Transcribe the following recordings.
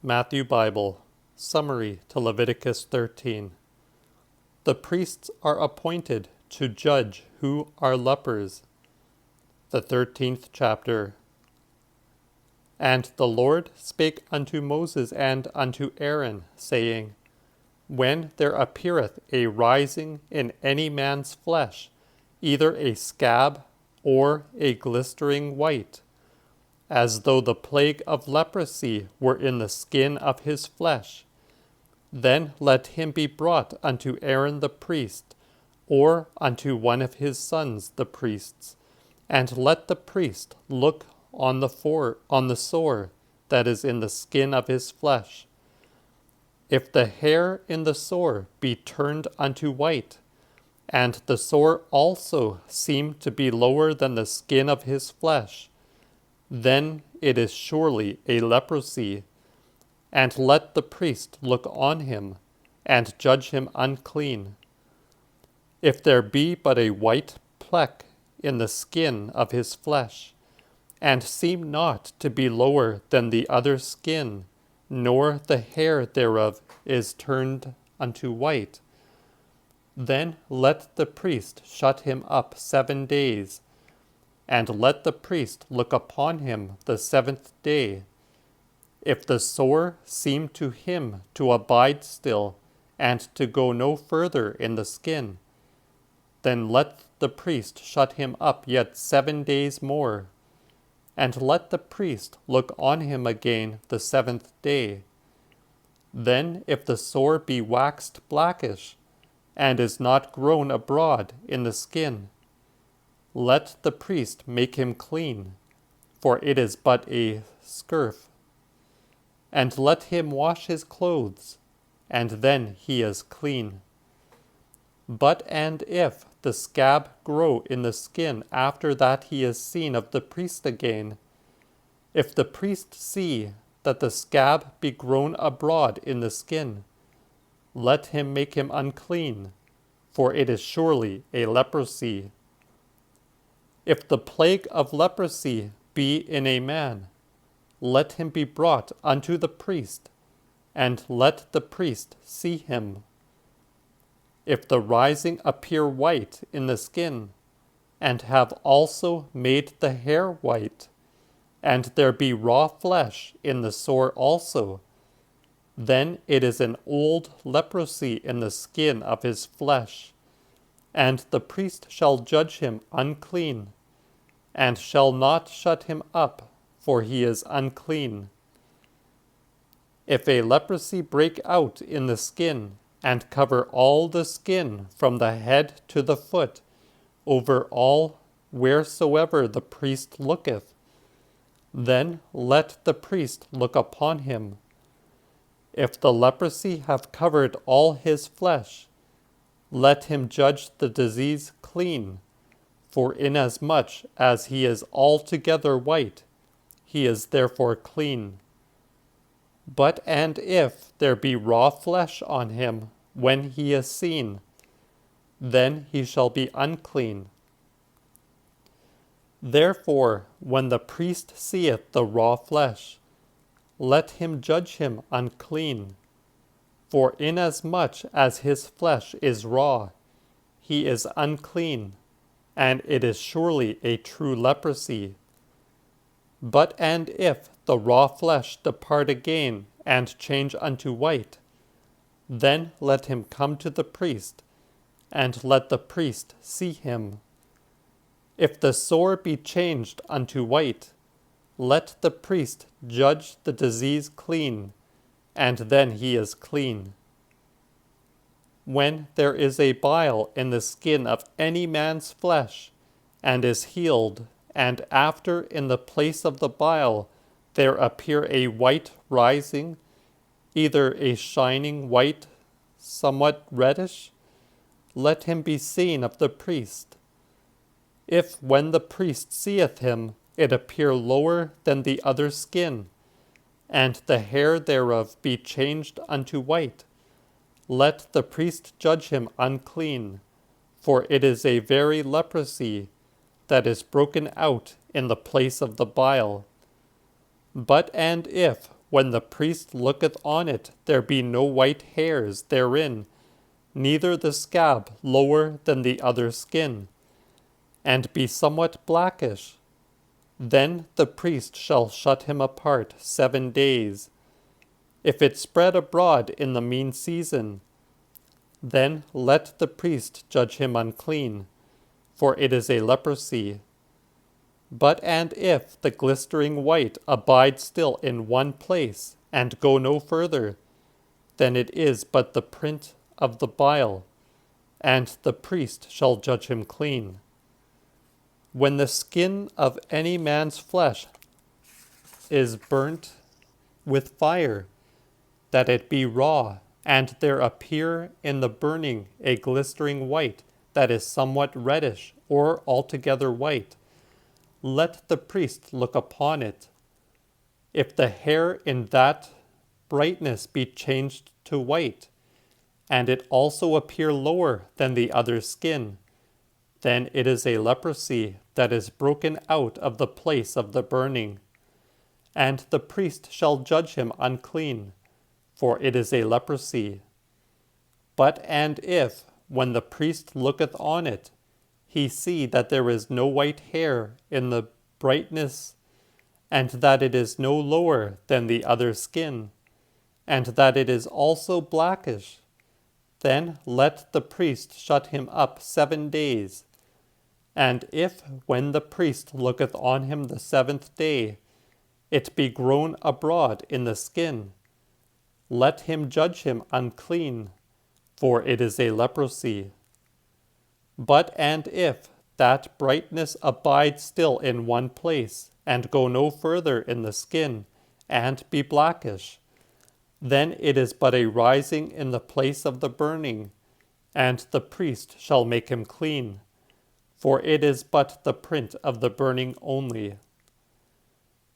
Matthew Bible, Summary to Leviticus 13. The priests are appointed to judge who are lepers. The 13th chapter. And the Lord spake unto Moses and unto Aaron, saying, When there appeareth a rising in any man's flesh, either a scab or a glistering white, as though the plague of leprosy were in the skin of his flesh, then let him be brought unto Aaron the priest, or unto one of his sons the priests, and let the priest look on the sore that is in the skin of his flesh. If the hair in the sore be turned unto white, and the sore also seem to be lower than the skin of his flesh, then it is surely a leprosy, and let the priest look on him, and judge him unclean. If there be but a white pleck in the skin of his flesh, and seem not to be lower than the other skin, nor the hair thereof is turned unto white, then let the priest shut him up 7 days, and let the priest look upon him the 7th day. If the sore seem to him to abide still, and to go no further in the skin, then let the priest shut him up yet 7 days more, and let the priest look on him again the 7th day. Then if the sore be waxed blackish, and is not grown abroad in the skin, let the priest make him clean, for it is but a scurf, and let him wash his clothes, and then he is clean. But and if the scab grow in the skin after that he is seen of the priest again, if the priest see that the scab be grown abroad in the skin, let him make him unclean, for it is surely a leprosy. If the plague of leprosy be in a man, let him be brought unto the priest, and let the priest see him. If the rising appear white in the skin, and have also made the hair white, and there be raw flesh in the sore also, then it is an old leprosy in the skin of his flesh, and the priest shall judge him unclean, and shall not shut him up, for he is unclean. If a leprosy break out in the skin, and cover all the skin from the head to the foot, over all wheresoever the priest looketh, then let the priest look upon him. If the leprosy have covered all his flesh, let him judge the disease clean, for inasmuch as he is altogether white, he is therefore clean. But and if there be raw flesh on him when he is seen, then he shall be unclean. Therefore, when the priest seeth the raw flesh, let him judge him unclean. For inasmuch as his flesh is raw, he is unclean, and it is surely a true leprosy. But and if the raw flesh depart again, and change unto white, then let him come to the priest, and let the priest see him. If the sore be changed unto white, let the priest judge the disease clean, and then he is clean. When there is a bile in the skin of any man's flesh, and is healed, and after in the place of the bile there appear a white rising, either a shining white, somewhat reddish, let him be seen of the priest. If when the priest seeth him, it appear lower than the other skin, and the hair thereof be changed unto white, let the priest judge him unclean, for it is a very leprosy that is broken out in the place of the bile. But and if, when the priest looketh on it, there be no white hairs therein, neither the scab lower than the other skin, and be somewhat blackish, then the priest shall shut him apart 7 days. If it spread abroad in the mean season, then let the priest judge him unclean, for it is a leprosy. But and if the glistering white abide still in one place, and go no further, then it is but the print of the bile, and the priest shall judge him clean. When the skin of any man's flesh is burnt with fire, that it be raw, and there appear in the burning a glistering white that is somewhat reddish or altogether white, let the priest look upon it. If the hair in that brightness be changed to white, and it also appear lower than the other skin, then it is a leprosy that is broken out of the place of the burning, and the priest shall judge him unclean, for it is a leprosy. But and if, when the priest looketh on it, he see that there is no white hair in the brightness, and that it is no lower than the other skin, and that it is also blackish, then let the priest shut him up 7 days. And if, when the priest looketh on him the 7th day, it be grown abroad in the skin, let him judge him unclean, for it is a leprosy. But and if that brightness abide still in one place, and go no further in the skin, and be blackish, then it is but a rising in the place of the burning, and the priest shall make him clean, for it is but the print of the burning only.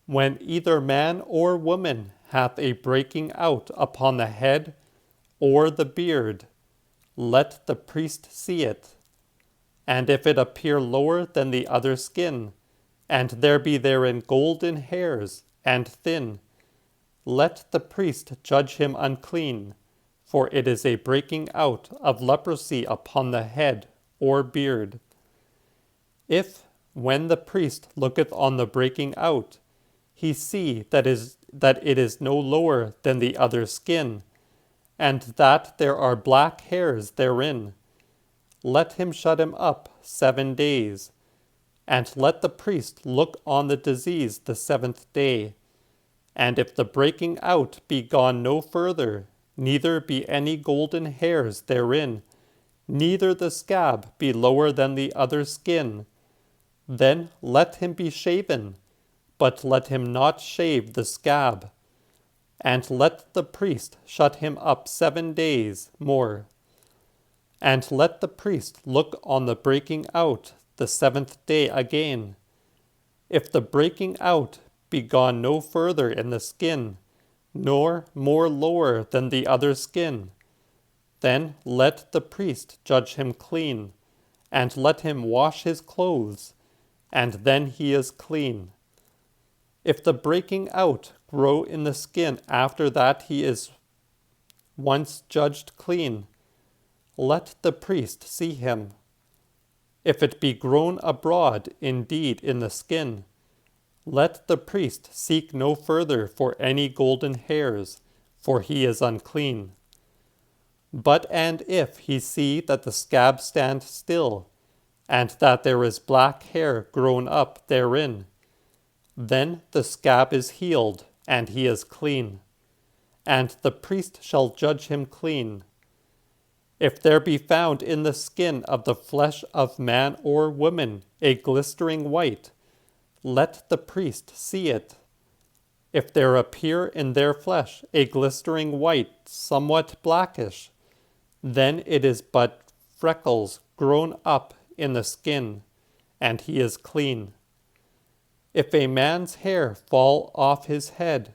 When either man or woman hath a breaking out upon the head or the beard, let the priest see it. And if it appear lower than the other skin, and there be therein golden hairs and thin, let the priest judge him unclean, for it is a breaking out of leprosy upon the head or beard. If, when the priest looketh on the breaking out, he see that it is no lower than the other skin, and that there are black hairs therein, let him shut him up 7 days, and let the priest look on the disease the 7th day. And if the breaking out be gone no further, neither be any golden hairs therein, neither the scab be lower than the other skin, then let him be shaven, but let him not shave the scab. And let the priest shut him up 7 days more. And let the priest look on the breaking out the 7th day again. If the breaking out be gone no further in the skin, nor more lower than the other skin, then let the priest judge him clean, and let him wash his clothes, and then he is clean. If the breaking out grow in the skin after that he is once judged clean, let the priest see him. If it be grown abroad indeed in the skin, let the priest seek no further for any golden hairs, for he is unclean. But and if he see that the scab stand still, and that there is black hair grown up therein, then the scab is healed, and he is clean, and the priest shall judge him clean. If there be found in the skin of the flesh of man or woman a glistering white, let the priest see it. If there appear in their flesh a glistering white somewhat blackish, then it is but freckles grown up in the skin, and he is clean. If a man's hair fall off his head,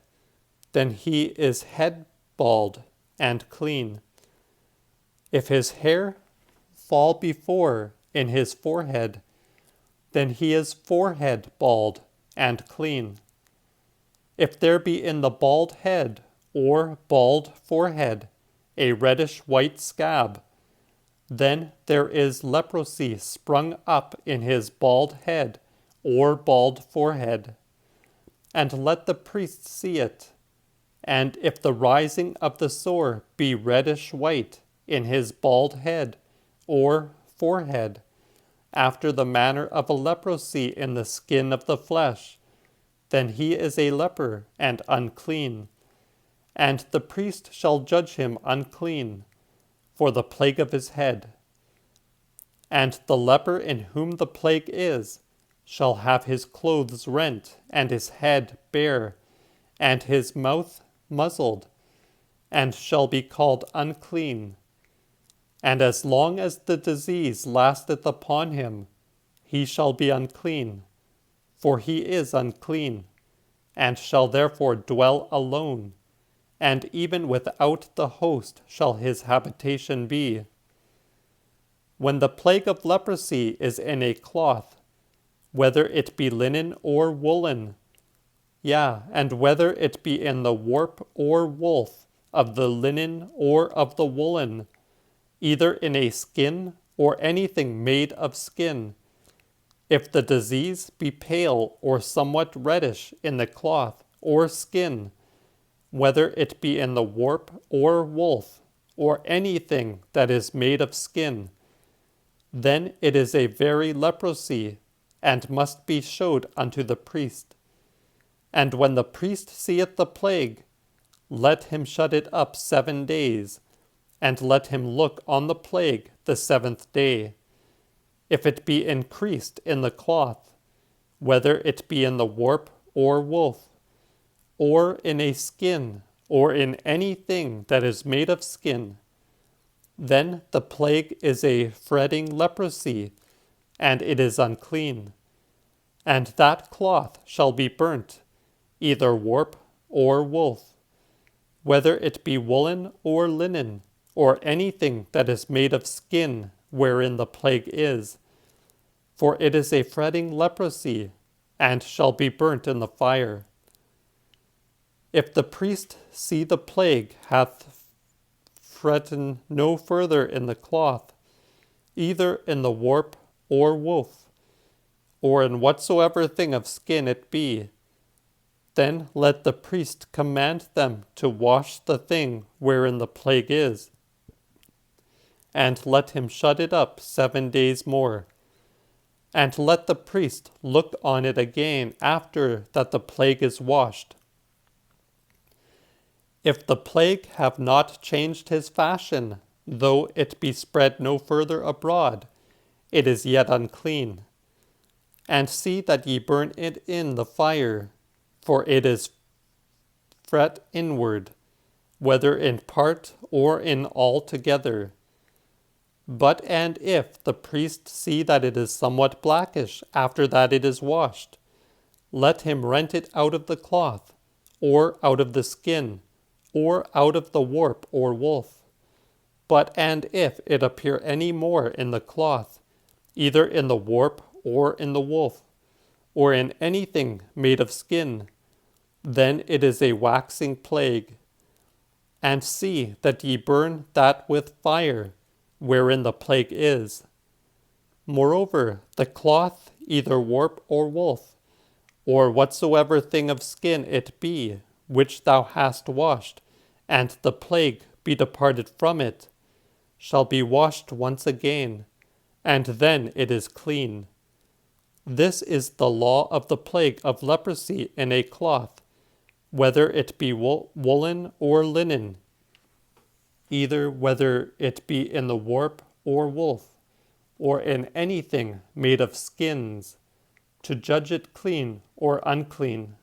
then he is head bald and clean. If his hair fall before in his forehead, then he is forehead bald and clean. If there be in the bald head or bald forehead a reddish-white scab, then there is leprosy sprung up in his bald head or bald forehead. And let the priest see it. And if the rising of the sore be reddish-white in his bald head or forehead, after the manner of a leprosy in the skin of the flesh, then he is a leper and unclean. And the priest shall judge him unclean for the plague of his head. And the leper in whom the plague is shall have his clothes rent, and his head bare, and his mouth muzzled, and shall be called unclean. And as long as the disease lasteth upon him, he shall be unclean, for he is unclean, and shall therefore dwell alone, and even without the host shall his habitation be. When the plague of leprosy is in a cloth, whether it be linen or woolen, and whether it be in the warp or woof of the linen or of the woolen, either in a skin or anything made of skin, if the disease be pale or somewhat reddish in the cloth or skin, whether it be in the warp or woof, or anything that is made of skin, then it is a very leprosy, and must be showed unto the priest. And when the priest seeth the plague, let him shut it up 7 days, and let him look on the plague the 7th day. If it be increased in the cloth, whether it be in the warp or woof, or in a skin, or in anything that is made of skin, then the plague is a fretting leprosy, and it is unclean. And that cloth shall be burnt, either warp or woof, whether it be woolen or linen, or anything that is made of skin wherein the plague is. For it is a fretting leprosy, and shall be burnt in the fire. If the priest see the plague hath fretten no further in the cloth, either in the warp or woof, or in whatsoever thing of skin it be, then let the priest command them to wash the thing wherein the plague is, and let him shut it up 7 days more. And let the priest look on it again after that the plague is washed. If the plague have not changed his fashion, though it be spread no further abroad, it is yet unclean. And see that ye burn it in the fire, for it is fret inward, whether in part or in all together. But and if the priest see that it is somewhat blackish after that it is washed, let him rent it out of the cloth, or out of the skin, or out of the warp or woof. But and if it appear any more in the cloth, either in the warp or in the woof, or in anything made of skin, then it is a waxing plague. And see that ye burn that with fire, wherein the plague is. Moreover, the cloth, either warp or woof, or whatsoever thing of skin it be, which thou hast washed, and the plague be departed from it, shall be washed once again, and then it is clean. This is the law of the plague of leprosy in a cloth, whether it be woolen or linen, either whether it be in the warp or woof, or in anything made of skins, to judge it clean or unclean.